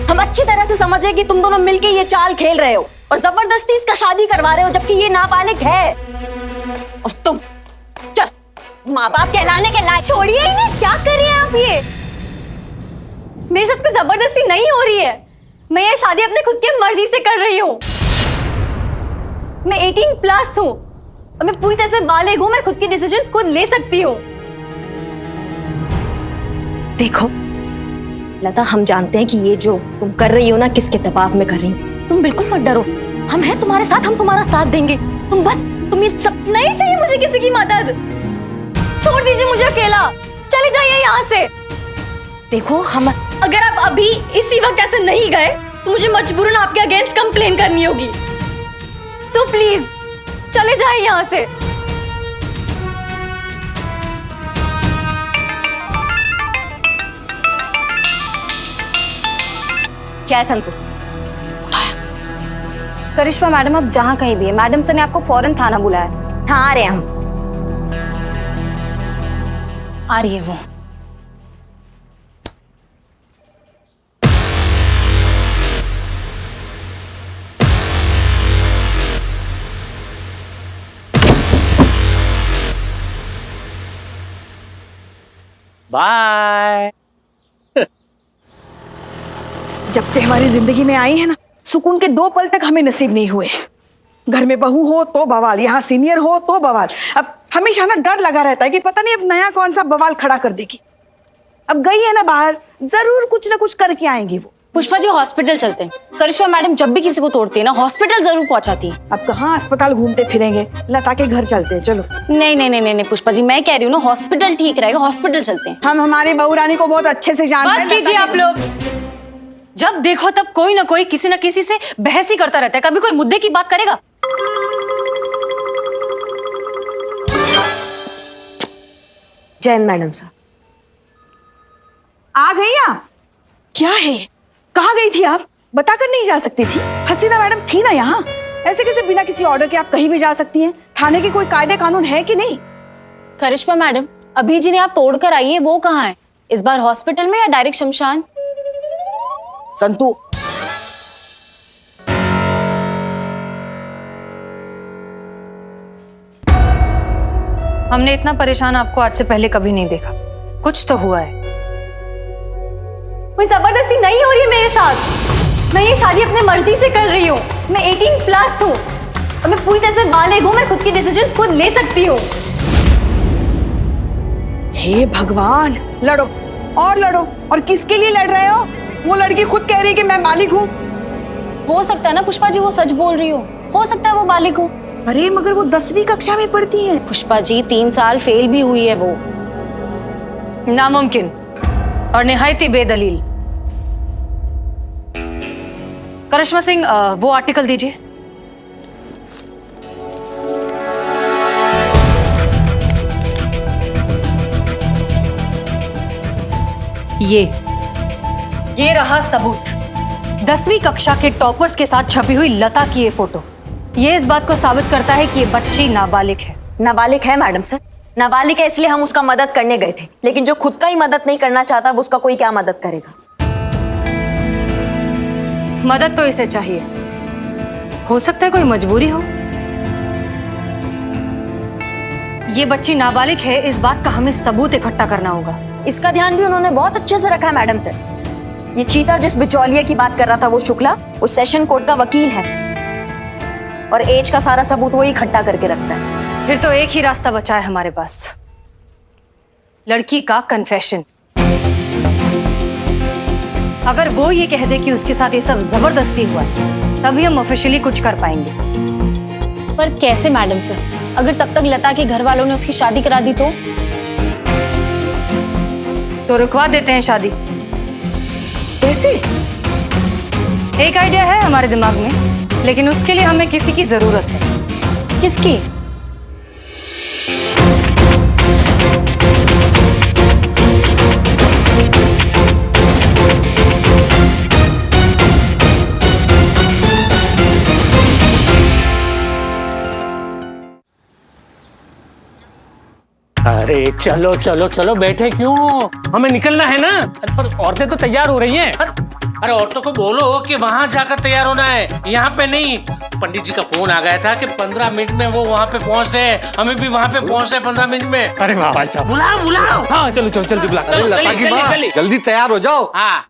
हम अच्छी तरह से समझे कि तुम दोनों मिलके ये चाल खेल रहे हो और जबरदस्ती इसका शादी करवा रहे हो, जबकि ये नाबालिग है। और तुम चल, माँ बाप कहलाने के लायक। छोड़िए इन्हें, क्या कर रहे हैं आप? ये मेरे साथ कोई जबरदस्ती नहीं हो रही है, मैं ये शादी अपने खुद की मर्जी से कर रही हूँ। मैं 18+ हूँ और मैं पूरी तरह से बालिग हूँ, मैं खुद की डिसीजंस खुद ले सकती हूँ। देखो लता, हम जानते हैं कि ये जो तुम कर रही हो ना, किसके दबाव में कर रही हो। तुम बिल्कुल मत डरो, हम हैं तुम्हारे साथ, हम तुम्हारा साथ देंगे। तुम ये सब नहीं चाहिए मुझे किसी की मदद। छोड़ दीजिए मुझे अकेला, चले जाइए यहाँ से। देखो हम, अगर आप अभी इसी वक्त ऐसे नहीं गए तो मुझे मजबूरन आपके अगेंस्ट कंप्लेन करनी होगी। सो प्लीज चले जाइए यहाँ से। क्या है संतु? करिश्मा मैडम, अब जहाँ कहीं भी है, मैडम सर ने आपको फौरन थाना बुलाया। हाँ आ रहे हैं हम। आ रही है वो। बाय। जब से हमारी जिंदगी में आई है ना, सुकून के 2 पल तक हमें नसीब नहीं हुए। घर में बहू हो तो बवाल, यहाँ सीनियर हो तो बवाल। अब हमेशा ना डर लगा रहता है कि पता नहीं अब नया कौन सा बवाल खड़ा कर देगी। अब गई है ना बाहर, जरूर कुछ ना कुछ करके आएंगी वो। पुष्पा जी, हॉस्पिटल चलते हैं। करिश्मा मैडम जब भी किसी को तोड़ती है ना, हॉस्पिटल जरूर पहुंचाती है। अब कहाँ अस्पताल घूमते फिरेंगे, लता के घर चलते हैं। चलो। नहीं नहीं नहीं नहीं पुष्पा जी, मैं कह रही हूँ ना, हॉस्पिटल ठीक रहेगा, हॉस्पिटल चलते हैं। हम हमारी बहू रानी को बहुत अच्छे से जानते हैं। बस कीजिए आप लोग। जब देखो तब कोई ना कोई किसी ना किसी से बहस ही करता रहता है। कभी कोई मुद्दे की बात करेगा? जैन मैडम साहब। आ गई आप? क्या है, कहाँ गई थी आप? बताकर नहीं जा सकती थी? हसीना मैडम थी ना यहाँ। ऐसे कैसे बिना किसी ऑर्डर के आप कहीं भी जा सकती हैं? थाने के कोई कायदे कानून है कि नहीं? करिश्मा मैडम, अभी जिन्हें आप तोड़ कर आई है वो कहाँ है? इस बार हॉस्पिटल में या डायरेक्ट शमशान? संतू, हमने इतना परेशान आपको आज से पहले कभी नहीं देखा। कुछ तो हुआ है। कोई जबरदस्ती नहीं हो रही है मेरे साथ। मैं ये शादी अपने मर्जी से कर रही हूँ। मैं 18+ हूँ और मैं पूरी तरह से बालिग हूँ। मैं खुद की डिसीजंस खुद ले सकती हूँ। हे भगवान, लड़ो और लड़ो। और किसके लिए लड़ रहे हो? वो लड़की खुद कह रही है कि मैं बालिग हूँ। हो सकता है ना पुष्पा जी वो सच बोल रही हो सकता है वो बालिग हो। अरे मगर वो 10वीं कक्षा में पढ़ती है। पुष्पा जी 3 साल फेल भी हुई है वो। नामुमकिन और निहायत ही बेदलील। करिश्मा सिंह, वो आर्टिकल दीजिए। ये रहा सबूत। 10वीं कक्षा के टॉपर्स के साथ छपी हुई लता की ये फोटो। ये इस बात को साबित करता है कि ये बच्ची नाबालिग है। नाबालिग है मैडम सर, नाबालिग है, इसलिए हम उसका मदद करने गए थे। लेकिन जो खुद का ही मदद नहीं करना चाहता, अब उसका कोई क्या मदद करेगा? मदद तो इसे चाहिए। हो सकता है कोई मजबूरी हो। ये बच्ची नाबालिग है, इस बात का हमें सबूत इकट्ठा करना होगा। इसका ध्यान भी उन्होंने बहुत अच्छे से रखा है मैडम सर। ये चीता जिस बिचौलिए की बात कर रहा था वो शुक्ला, वो सेशन कोर्ट का वकील है और एज का सारा सबूत वो इकट्ठा करके रखता है। फिर तो एक ही रास्ता बचा है हमारे पास, लड़की का कन्फेशन। अगर वो ये कह दे कि उसके साथ ये सब जबरदस्ती हुआ है, तभी हम ऑफिशियली कुछ कर पाएंगे। पर कैसे मैडम सर? अगर तब तक लता के घर वालों ने उसकी शादी करा दी तो रुकवा देते हैं शादी। कैसे? एक आइडिया है हमारे दिमाग में, लेकिन उसके लिए हमें किसी की जरूरत है। किसकी? अरे चलो चलो चलो, बैठे क्यों? हमें निकलना है ना। पर औरतें तो तैयार हो रही हैं। अरे औरतों को बोलो कि वहां जाकर तैयार होना है, यहाँ पे नहीं। पंडित जी का फोन आ गया था कि 15 मिनट में वो वहाँ पे पहुँच रहे हैं। हमें भी वहाँ पे पहुँचना है 15 मिनट में। अरे वाह भाई साहब, बुलाओ बुलाओ। हाँ चलो चलो जल्दी बुला। चलो, लता चलिए, की चलिए, माँ, चलिए। जल्दी तैयार हो जाओ। हाँ।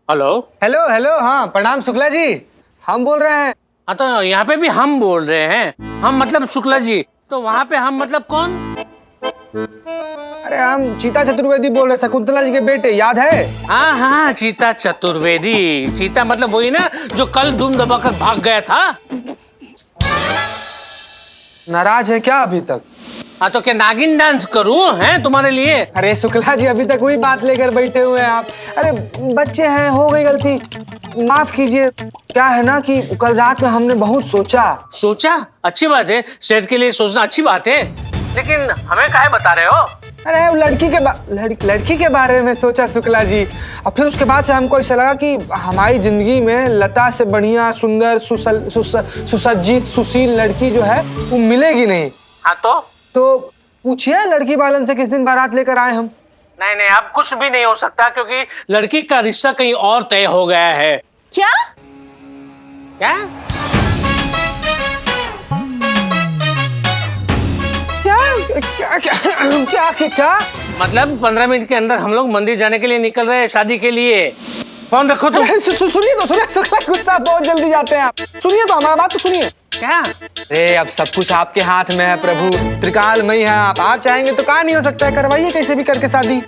हेलो हेलो हेलो, हाँ प्रणाम शुक्ला जी, हम बोल रहे हैं। हाँ तो यहाँ पे भी हम बोल रहे हैं। हम मतलब शुक्ला जी, तो वहाँ पे हम मतलब कौन? अरे हम चीता चतुर्वेदी बोल रहे, शकुंतला जी के बेटे, याद है? हाँ हाँ, चीता चतुर्वेदी। चीता मतलब वही ना जो कल धूम दबाकर भाग गया था। नाराज है क्या अभी तक? हाँ तो क्या नागिन डांस करूं हैं तुम्हारे लिए? अरे शुक्ला जी, अभी तक वही बात लेकर बैठे हुए हैं आप। अरे बच्चे हैं, हो गई गलती, माफ कीजिए। क्या है ना कि कल रात में हमने बहुत सोचा। अच्छी बात है, सेहत के लिए सोचना अच्छी बात है, लेकिन हमें काहे बता रहे हो? अरे वो लड़की के बारे में सोचा शुक्ला जी, और फिर उसके बाद से हमको ऐसा लगा कि हमारी जिंदगी में लता से बढ़िया सुंदर सुसज्जित सुशील लड़की जो है वो मिलेगी नहीं। हाँ तो पूछिए लड़की वालन से किस दिन बारात लेकर आए हम। नहीं, अब कुछ भी नहीं हो सकता क्योंकि लड़की का रिश्ता कहीं और तय हो गया है। क्या? क्या? क्या? मतलब 15 मिनट के अंदर हम लोग मंदिर जाने के लिए निकल रहे हैं शादी के लिए। फोन रखो तुम। सुनिए तो, सुनिए गुस्सा बहुत जल्दी जाते हैं आप। सुनिए तो, हमारा बात तो सुनिए। क्या? अरे अब सब कुछ आपके हाथ में है प्रभु, त्रिकालमयी है आप चाहेंगे तो कहाँ नहीं हो सकता है, करवाइए कैसे भी करके शादी।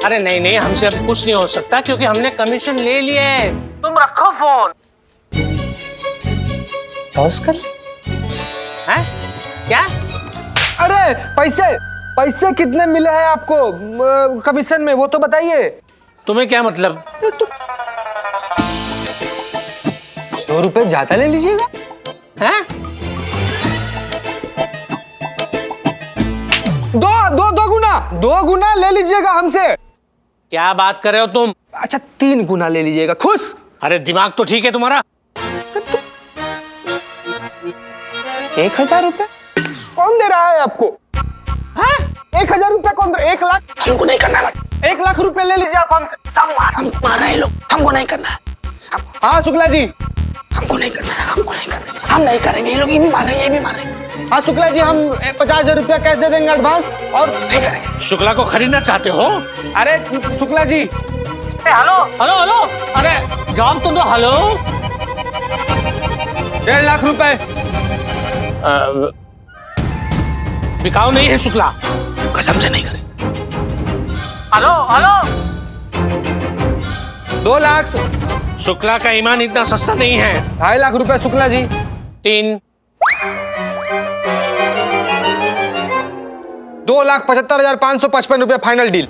अरे नहीं, हमसे अब कुछ नहीं हो सकता क्योंकि हमने कमीशन ले लिया है। तुम रखो फोन। पॉज कर। हैं? क्या? अरे पैसे कितने मिले हैं आपको कमीशन में, वो तो बताइए। तुम्हें क्या मतलब? 2 रुपए ज्यादा ले लीजिएगा। हैं? दो गुना ले लीजिएगा हमसे। क्या बात कर रहे हो तुम? अच्छा 3 गुना ले लीजिएगा, खुश? अरे दिमाग तो ठीक है तुम्हारा? 1000 रुपए कौन दे रहा है आपको? 1000 रुपए कौन दे? 1 लाख हमको नहीं करना है। 1 लाख रुपए ले लीजिए आप हमसे। हम मार रहे लोग, हमको नहीं करना है। हाँ शुक्ला जी, हमको नहीं करना है, हम नहीं करेंगे। ये लोग ये भी मारेंगे। हाँ शुक्ला जी, हम 50,000 रुपया कैश दे देंगे एडवांस और नहीं करेंगे। शुक्ला को खरीदना चाहते हो? अरे शुक्ला जी। हेलो, अरे जवाब तो दो। हेलो। 1.5 लाख रुपए बिकाऊ नहीं है शुक्ला, कसम से नहीं करें। हेलो। 2 लाख। शुक्ला का ईमान इतना सस्ता नहीं है। 2.5 लाख रुपए शुक्ला जी। 3। 2,75,555 रुपए फाइनल डील।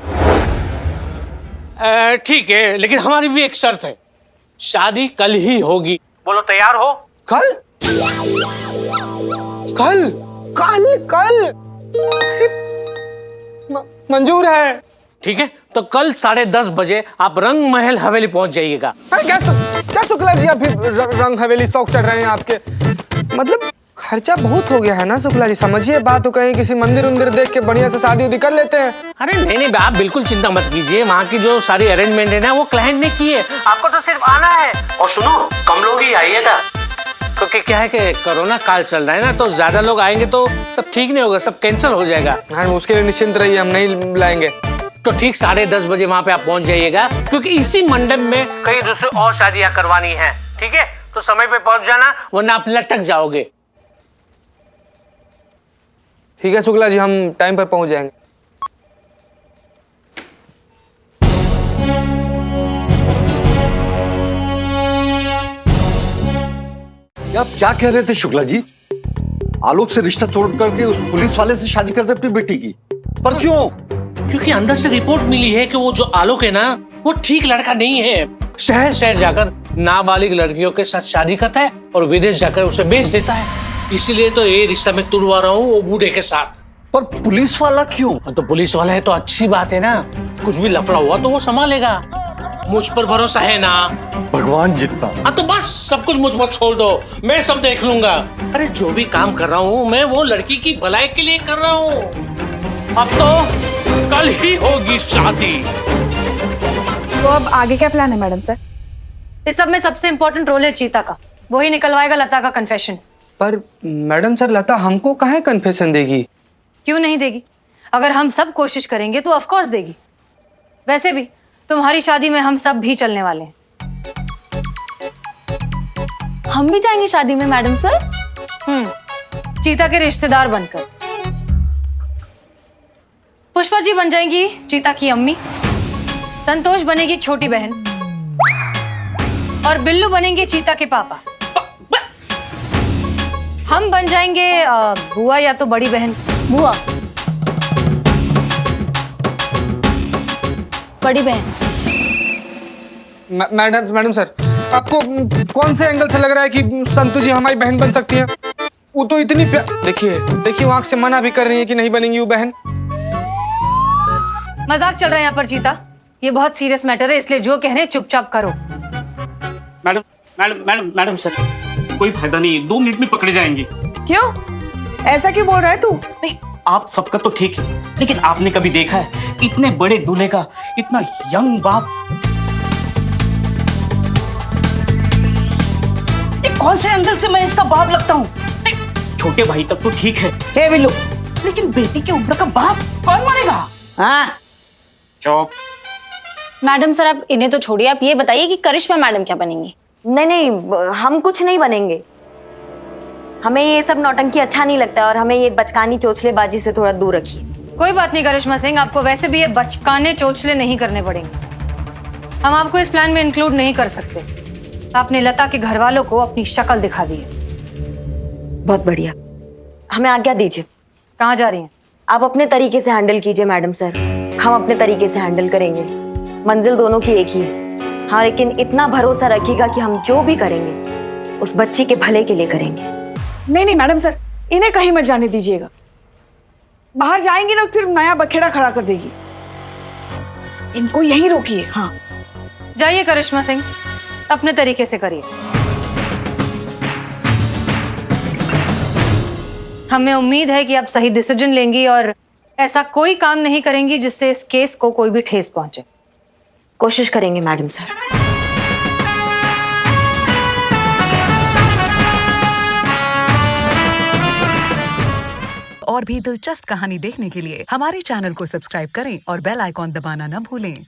ठीक है, लेकिन हमारी भी एक शर्त है, शादी कल ही होगी। बोलो तैयार हो? कल? मंजूर है। ठीक है, तो कल 10:30 बजे आप रंग महल हवेली पहुंच जाइएगा। क्या शुक्ला जी, अभी रंग हवेली शौक चढ़ रहे हैं आपके? मतलब खर्चा बहुत हो गया है ना शुक्ला जी, समझिए बात। तो कहीं किसी मंदिर देख के बढ़िया से शादी उदी कर लेते हैं। अरे नहीं, आप बिल्कुल चिंता मत कीजिए। वहाँ की जो सारी अरेंजमेंट है ना वो क्लाइंट ने की है, आपको तो सिर्फ आना है। और सुनो, कम लोग ही आइएगा क्योंकि क्या है कि कोरोना काल चल रहा है ना, तो ज्यादा लोग आएंगे तो सब ठीक नहीं होगा, सब कैंसिल हो जाएगा। हाँ, उसके लिए निश्चिंत रहिए, हम नहीं लाएंगे। तो ठीक 10:30 बजे वहाँ पे आप पहुँच जाइएगा क्योंकि इसी मंडप में कई दूसरी और शादियाँ करवानी है। ठीक है, तो समय पे पहुँच जाना वरना आप लटक जाओगे। ठीक है शुक्ला जी, हम टाइम पर पहुंच जाएंगे। आप क्या कह रहे थे शुक्ला जी? आलोक से रिश्ता तोड़ करके उस पुलिस वाले से शादी कर दे अपनी बेटी की, पर क्यों? क्योंकि अंदर से रिपोर्ट मिली है कि वो जो आलोक है ना वो ठीक लड़का नहीं है। शहर जाकर नाबालिग लड़कियों के साथ शादी करता है और विदेश जाकर उसे बेच देता है। इसीलिए तो ये रिश्ता मैं तुड़वा रहा हूँ वो बूढ़े के साथ। पर पुलिस वाला क्यों? तो पुलिस वाला है तो अच्छी बात है ना, कुछ भी लफड़ा हुआ तो वो संभालेगा। मुझ पर भरोसा है ना? भगवान जितना। हाँ तो बस सब कुछ मुझ पर छोड़ दो, मैं सब देख लूंगा। अरे जो भी काम कर रहा हूँ मैं वो लड़की की भलाई के लिए कर रहा हूँ। अब तो कल ही होगी शादी। तो अब आगे क्या प्लान है मैडम सर? इस सब में सबसे इम्पोर्टेंट रोल है चीता का, वही निकलवाएगा लता का कन्फेशन। पर मैडम सर, लता हमको काहे कन्फेशन देगी? क्यों नहीं देगी? अगर हम सब कोशिश करेंगे तो ऑफ कोर्स देगी। वैसे भी तुम्हारी शादी में हम सब भी चलने वाले हैं। हम भी जाएंगे शादी में मैडम सर? चीता के रिश्तेदार बनकर। पुष्पा जी बन जाएंगी चीता की अम्मी, संतोष बनेगी छोटी बहन और बिल्लू बनेंगे चीता के पापा। हम बन जाएंगे बुआ या तो बड़ी बहन। बुआ, बड़ी बहन। मैडम सर, आपको कौन से एंगल से लग रहा है कि संतु जी हमारी बहन बन सकती है? वो तो इतनी देखिए वो आंख से मना भी कर रही है कि नहीं बनेंगी वो बहन। मजाक चल रहा है यहाँ पर चीता। ये बहुत सीरियस मैटर है, इसलिए जो कह रहे हैं चुपचाप करो। Madam madam madam madam sir, कोई फायदा नहीं है, 2 मिनट में पकड़े जाएंगे। क्यों? ऐसा क्यों बोल रहा है तू? नहीं, आप सबका तो ठीक है, लेकिन आपने कभी देखा है इतने बड़े दूल्हे का इतना यंग बाप? कौन से एंगल से मैं इसका बाप लगता हूँ? छोटे भाई तक तो ठीक है। हे बिल्लू, लेकिन बेटी की उम्र का बाप कौन मानेगा? हाँ चुप। मैडम सर, आप इन्हें तो छोड़िए, आप ये बताइए कि करिश्मा मैडम क्या बनेंगी? नहीं नहीं, हम कुछ नहीं बनेंगे। हमें ये सब नौटंकी अच्छा नहीं लगता और हमें ये बचकानी चोचलेबाजी से थोड़ा दूर रखिए। कोई बात नहीं करिश्मा सिंह, आपको वैसे भी ये बचकाने चोचले नहीं करने पड़ेंगे। हम आपको इस प्लान में इंक्लूड नहीं कर सकते। आपने लता के घर वालों को अपनी शक्ल दिखा दी है। बहुत बढ़िया, हमें आज्ञा दीजिए। कहाँ जा रही हैं? आप अपने तरीके से हैंडल कीजिए मैडम सर, हम अपने तरीके से हैंडल करेंगे। मंजिल दोनों की एक ही है। हाँ, लेकिन इतना भरोसा रखिएगा कि हम जो भी करेंगे उस बच्ची के भले के लिए करेंगे। नहीं नहीं मैडम सर, इन्हें कहीं मत जाने दीजिएगा। बाहर जाएंगी ना फिर नया बखेड़ा खड़ा कर देगी। इनको यहीं रोकिए। हाँ जाइए करिश्मा सिंह, अपने तरीके से करिए। हमें उम्मीद है कि आप सही डिसीजन लेंगी और ऐसा कोई काम नहीं करेंगी जिससे इस केस को कोई भी ठेस पहुंचे। कोशिश करेंगे मैडम सर। और भी दिलचस्प कहानी देखने के लिए हमारे चैनल को सब्सक्राइब करें और बेल आइकॉन दबाना न भूलें।